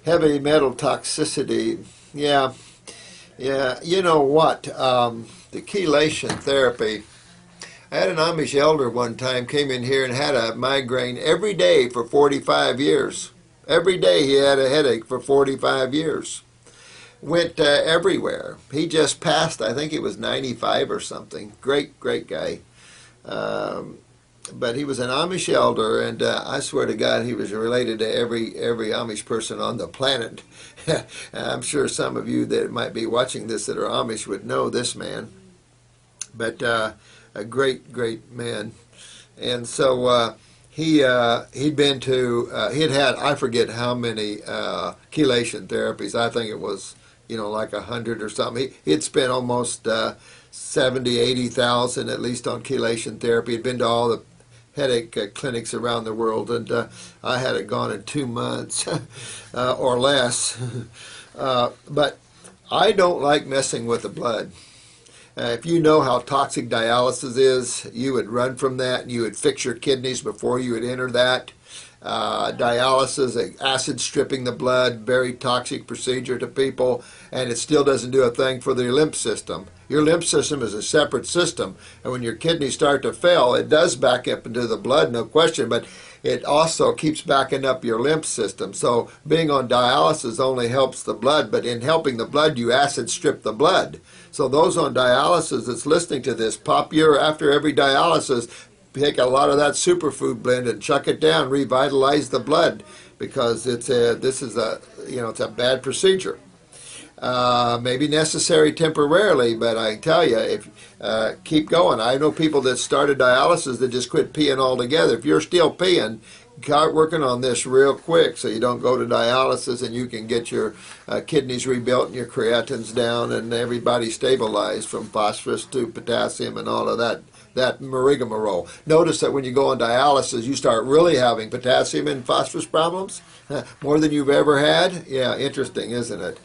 Heavy metal toxicity. Yeah, yeah. You know what? The chelation therapy. I had an Amish elder one time came in here and had a migraine every day for 45 years. Every day he had a headache for 45 years. Went everywhere. He just passed. I think he was 95 or something. Great, great guy. Um, but he was an Amish elder, and I swear to God, he was related to every Amish person on the planet. I'm sure some of you that might be watching this that are Amish would know this man. But a great, great man. And so he'd been to he'd had I forget how many chelation therapies. I think it was like 100 or something. He'd spent almost 70, 80,000 at least on chelation therapy. He'd been to all the headache clinics around the world, and I had it gone in 2 months or less. But I don't like messing with the blood. If you know how toxic dialysis is, you would run from that, and you would fix your kidneys before you would enter that. Dialysis, acid stripping the blood, very toxic procedure to people, and it still doesn't do a thing for the lymph system. Your lymph system is a separate system, and when your kidneys start to fail, it does back up into the blood, no question, but it also keeps backing up your lymph system. So being on dialysis only helps the blood, but in helping the blood, you acid strip the blood. So those on dialysis that's listening to this, after every dialysis, take a lot of that superfood blend and chuck it down, revitalize the blood, because it's a bad procedure. Maybe necessary temporarily, but I tell you, if keep going. I know people that started dialysis that just quit peeing altogether. If you're still peeing, start working on this real quick so you don't go to dialysis, and you can get your kidneys rebuilt and your creatines down and everybody stabilized from phosphorus to potassium and all of that rigmarole. Notice that when you go on dialysis, you start really having potassium and phosphorus problems, more than you've ever had. Yeah, interesting, isn't it?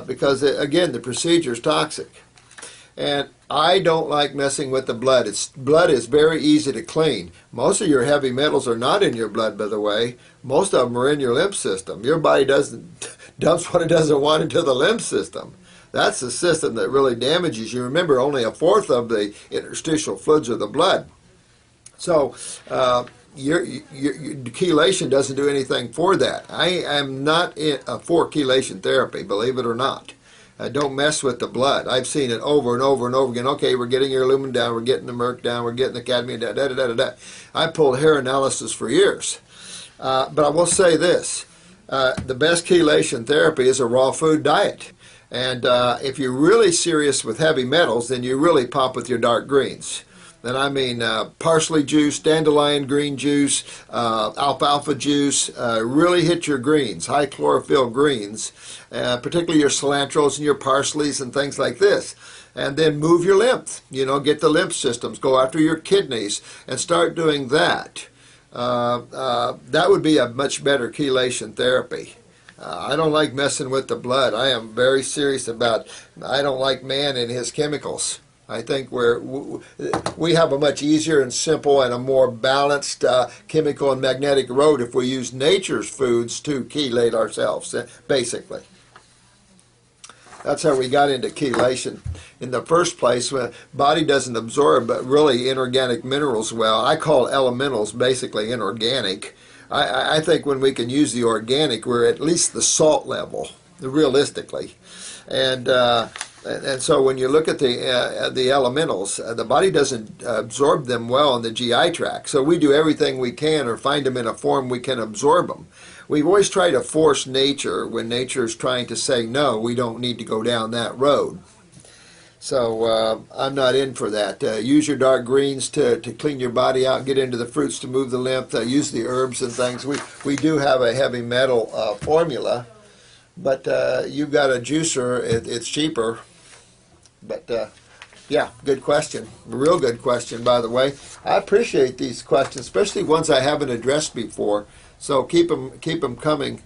Because, again, the procedure is toxic. And I don't like messing with the blood. Blood is very easy to clean. Most of your heavy metals are not in your blood, by the way. Most of them are in your lymph system. Your body dumps what it doesn't want into the lymph system. That's the system that really damages you. Remember, only a fourth of the interstitial fluids are the blood. So your chelation doesn't do anything for that. I am not for chelation therapy, believe it or not. Don't mess with the blood. I've seen it over and over and over again. Okay, we're getting your lumen down, we're getting the merc down, we're getting the cadmium down, da-da-da-da-da. I pulled hair analysis for years. But I will say this. The best chelation therapy is a raw food diet. And if you're really serious with heavy metals, then you really pop with your dark greens. And I mean parsley juice, dandelion green juice, alfalfa juice. Really hit your greens, high chlorophyll greens, particularly your cilantros and your parsleys and things like this. And then move your lymph, get the lymph systems, go after your kidneys, and start doing that. That would be a much better chelation therapy. I don't like messing with the blood. I am very serious I don't like man and his chemicals. I think we have a much easier and simple and a more balanced chemical and magnetic road if we use nature's foods to chelate ourselves, basically. That's how we got into chelation in the first place. The body doesn't absorb really inorganic minerals well. I call elementals basically inorganic. I think when we can use the organic, we're at least the salt level, realistically. And so when you look at the elementals, the body doesn't absorb them well in the GI tract. So we do everything we can, or find them in a form we can absorb them. We've always tried to force nature when nature is trying to say, no, we don't need to go down that road. So I'm not in for that. Use your dark greens to clean your body out, get into the fruits to move the lymph, use the herbs and things. We do have a heavy metal formula, but you've got a juicer, it's cheaper. But yeah, good question. Real good question, by the way. I appreciate these questions, especially ones I haven't addressed before. So keep them coming.